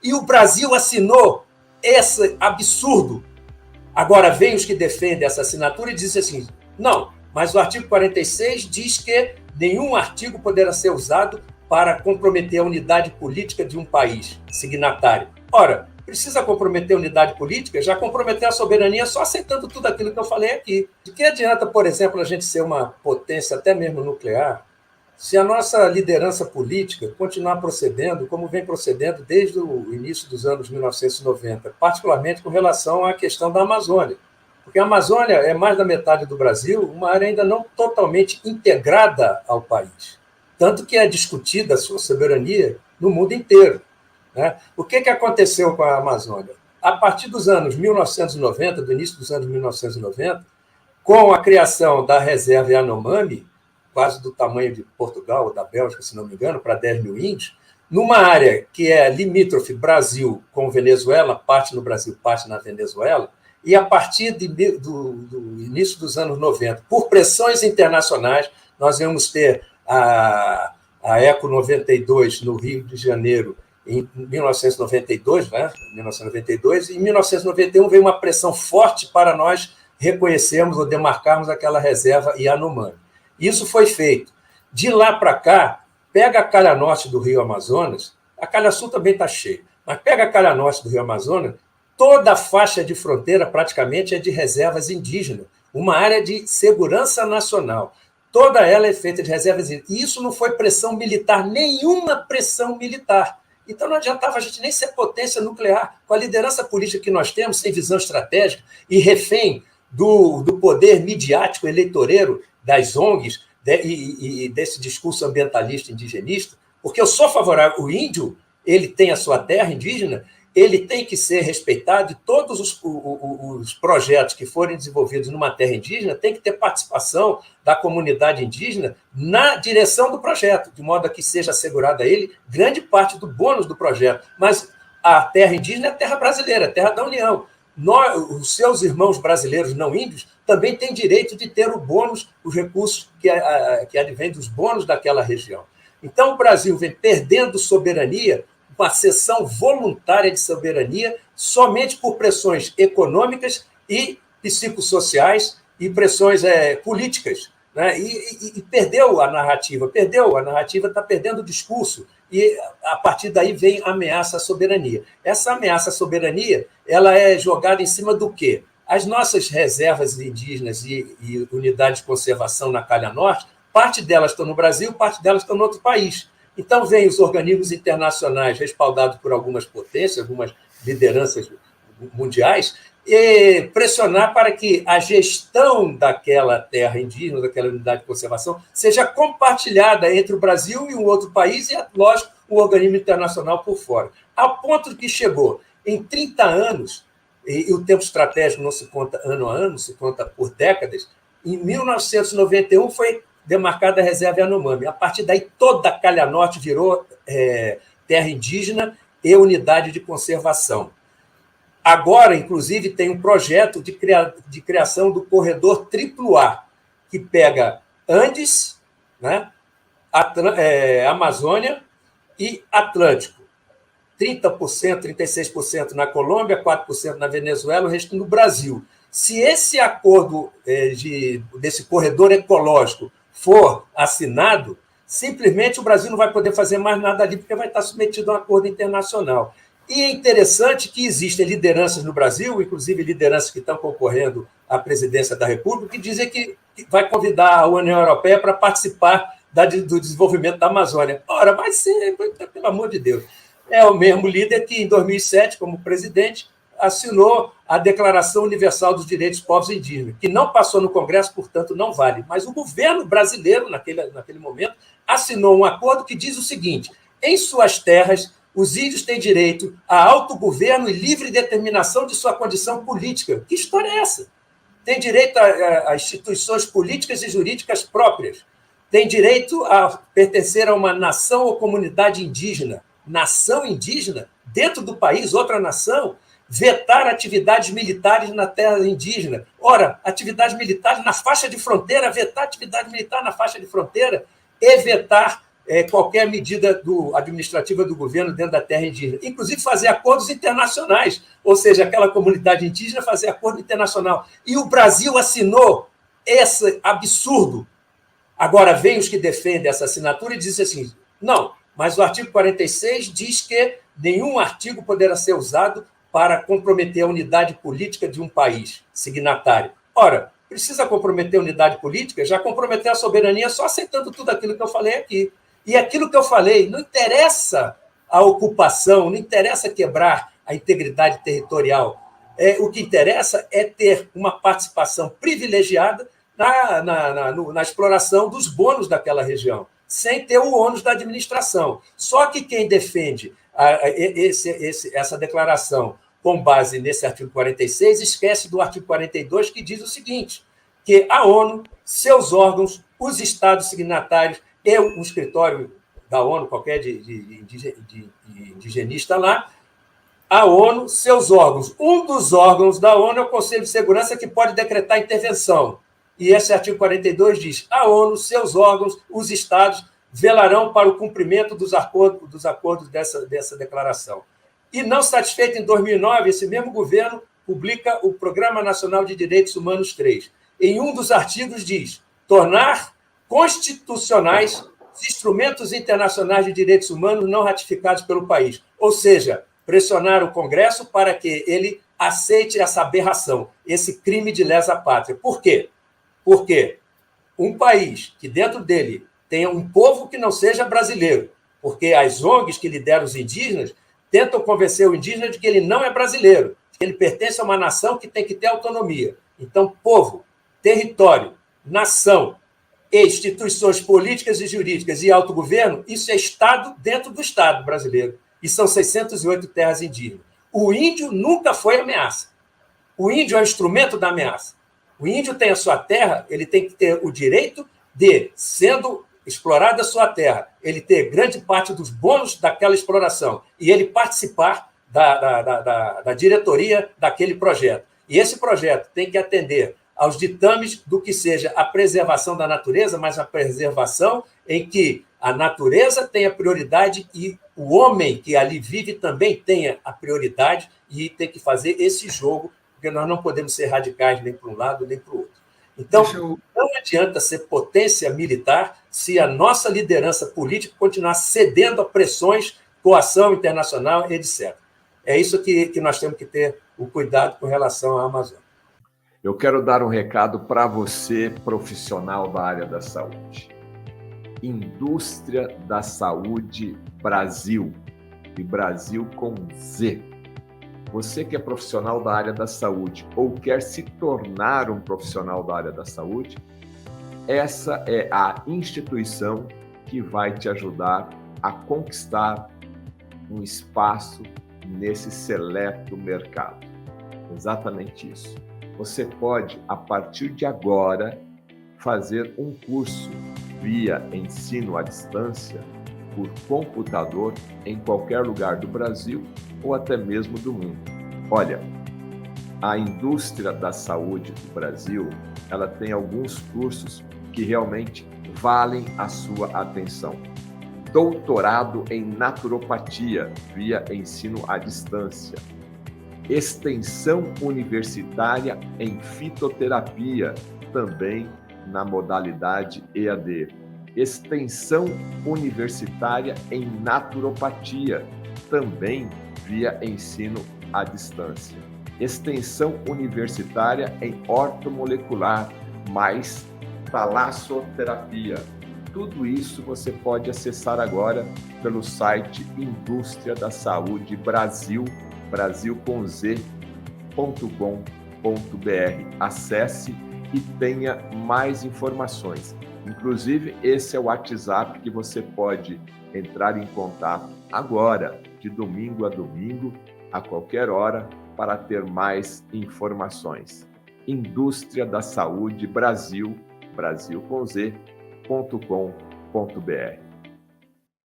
E o Brasil assinou esse absurdo. Agora, vem os que defendem essa assinatura e dizem assim, não, mas o artigo 46 diz que nenhum artigo poderá ser usado para comprometer a unidade política de um país signatário. Ora, precisa comprometer a unidade política? Já comprometer a soberania só aceitando tudo aquilo que eu falei aqui. De que adianta, por exemplo, a gente ser uma potência, até mesmo nuclear, se a nossa liderança política continuar procedendo como vem procedendo desde o início dos anos 1990, particularmente com relação à questão da Amazônia? Porque a Amazônia é mais da metade do Brasil, uma área ainda não totalmente integrada ao país. Tanto que é discutida a sua soberania no mundo inteiro. Né? O que aconteceu com a Amazônia? A partir dos anos 1990, do início dos anos 1990, com a criação da reserva Yanomami, quase do tamanho de Portugal ou da Bélgica, se não me engano, para 10 mil índios, numa área que é limítrofe Brasil com Venezuela, parte no Brasil, parte na Venezuela, e a partir do início dos anos 90, por pressões internacionais, nós íamos ter a Eco 92 no Rio de Janeiro, em 1992, né? 1992, e em 1991 veio uma pressão forte para nós reconhecermos ou demarcarmos aquela reserva Yanomami. Isso foi feito. De lá para cá, pega a calha norte do Rio Amazonas, a calha sul também está cheia, mas pega a calha norte do Rio Amazonas, toda a faixa de fronteira praticamente é de reservas indígenas, uma área de segurança nacional. Toda ela é feita de reservas indígenas. E isso não foi pressão militar, nenhuma pressão militar. Então não adiantava a gente nem ser potência nuclear. Com a liderança política que nós temos, sem visão estratégica e refém do poder midiático eleitoreiro das ONGs e desse discurso ambientalista indigenista, porque eu sou favorável, o índio, ele tem a sua terra indígena, ele tem que ser respeitado e todos os projetos que forem desenvolvidos numa terra indígena têm que ter participação da comunidade indígena na direção do projeto, de modo a que seja assegurada a ele grande parte do bônus do projeto. Mas a terra indígena é a terra brasileira, a terra da União. Os seus irmãos brasileiros não índios também têm direito de ter o bônus, os recursos que advêm dos bônus daquela região. Então, o Brasil vem perdendo soberania, uma cessão voluntária de soberania, somente por pressões econômicas e psicossociais e pressões políticas. Né? E perdeu a narrativa, está perdendo o discurso, e a partir daí vem a ameaça à soberania. Essa ameaça à soberania ela é jogada em cima do quê? As nossas reservas indígenas e unidades de conservação na calha norte, parte delas estão no Brasil, parte delas estão no outro país. Então, vêm os organismos internacionais, respaldados por algumas potências, algumas lideranças mundiais, e pressionar para que a gestão daquela terra indígena, daquela unidade de conservação, seja compartilhada entre o Brasil e um outro país e, lógico, o organismo internacional por fora. Ao ponto que chegou em 30 anos, e o tempo estratégico não se conta ano a ano, se conta por décadas, em 1991 foi demarcada a reserva Yanomami. A partir daí, toda a calha norte virou terra indígena e unidade de conservação. Agora, inclusive, tem um projeto de criação do corredor AAA, que pega Andes, né, Amazônia e Atlântico. 30%, 36% na Colômbia, 4% na Venezuela, o resto no Brasil. Se esse acordo desse corredor ecológico for assinado, simplesmente o Brasil não vai poder fazer mais nada ali, porque vai estar submetido a um acordo internacional. E é interessante que existem lideranças no Brasil, inclusive lideranças que estão concorrendo à presidência da República, que dizem que vai convidar a União Europeia para participar do desenvolvimento da Amazônia. Ora, vai ser, pelo amor de Deus. É o mesmo líder que, em 2007, como presidente, assinou a Declaração Universal dos Direitos dos Povos Indígenas, que não passou no Congresso, portanto, não vale. Mas o governo brasileiro, naquele momento, assinou um acordo que diz o seguinte: em suas terras, os índios têm direito a autogoverno e livre determinação de sua condição política. Que história é essa? Tem direito a instituições políticas e jurídicas próprias. Tem direito a pertencer a uma nação ou comunidade indígena. Nação indígena, dentro do país, outra nação, vetar atividades militares na terra indígena. Ora, atividades militares na faixa de fronteira, vetar atividade militar na faixa de fronteira e vetar qualquer medida administrativa do governo dentro da terra indígena, inclusive fazer acordos internacionais, ou seja, aquela comunidade indígena fazer acordo internacional. E o Brasil assinou esse absurdo. Agora, vem os que defendem essa assinatura e dizem assim, não, mas o artigo 46 diz que nenhum artigo poderá ser usado para comprometer a unidade política de um país signatário. Ora, precisa comprometer a unidade política? Já comprometer a soberania só aceitando tudo aquilo que eu falei aqui. E aquilo que eu falei, não interessa a ocupação, não interessa quebrar a integridade territorial. O que interessa é ter uma participação privilegiada na exploração dos bônus daquela região, sem ter o ônus da administração. Só que quem defende essa declaração com base nesse artigo 46 esquece do artigo 42, que diz o seguinte, que a ONU, seus órgãos, os estados signatários e um escritório da ONU, qualquer de indigenista lá, a ONU, seus órgãos. Um dos órgãos da ONU é o Conselho de Segurança, que pode decretar intervenção. E esse artigo 42 diz, a ONU, seus órgãos, os estados, velarão para o cumprimento dos acordos dessa declaração. E não satisfeito, em 2009, esse mesmo governo publica o Programa Nacional de Direitos Humanos 3. Em um dos artigos diz, tornar constitucionais os instrumentos internacionais de direitos humanos não ratificados pelo país. Ou seja, pressionar o Congresso para que ele aceite essa aberração, esse crime de lesa pátria. Por quê? Porque um país que dentro dele tenha um povo que não seja brasileiro, porque as ONGs que lideram os indígenas tentam convencer o indígena de que ele não é brasileiro, que ele pertence a uma nação que tem que ter autonomia. Então, povo, território, nação, e instituições políticas e jurídicas e autogoverno, isso é Estado dentro do Estado brasileiro. E são 608 terras indígenas. O índio nunca foi ameaça. O índio é um instrumento da ameaça. O índio tem a sua terra, ele tem que ter o direito de, sendo explorada a sua terra, ele ter grande parte dos bônus daquela exploração e ele participar da diretoria daquele projeto. E esse projeto tem que atender aos ditames do que seja a preservação da natureza, mas a preservação em que a natureza tenha prioridade e o homem que ali vive também tenha a prioridade e tem que fazer esse jogo, porque nós não podemos ser radicais nem para um lado nem para o outro. Então, não adianta ser potência militar se a nossa liderança política continuar cedendo a pressões, coação internacional, etc. É isso que nós temos que ter o cuidado com relação à Amazônia. Eu quero dar um recado para você, profissional da área da saúde. Indústria da Saúde Brasil, e Brasil com Z. Você que é profissional da área da saúde ou quer se tornar um profissional da área da saúde, essa é a instituição que vai te ajudar a conquistar um espaço nesse seleto mercado. Exatamente isso. Você pode, a partir de agora, fazer um curso via ensino à distância por computador em qualquer lugar do Brasil ou até mesmo do mundo. Olha, a indústria da saúde do Brasil, ela tem alguns cursos que realmente valem a sua atenção. Doutorado em naturopatia via ensino à distância. Extensão universitária em fitoterapia, também na modalidade EAD. Extensão universitária em naturopatia, também via ensino à distância. Extensão universitária em ortomolecular, mais talassoterapia. Tudo isso você pode acessar agora pelo site Indústria da Saúde Brasil, brasilcomz.com.br. Acesse e tenha mais informações. Inclusive, esse é o WhatsApp que você pode entrar em contato agora, de domingo a domingo, a qualquer hora, para ter mais informações. Indústria da Saúde Brasil, brasilcomz.com.br.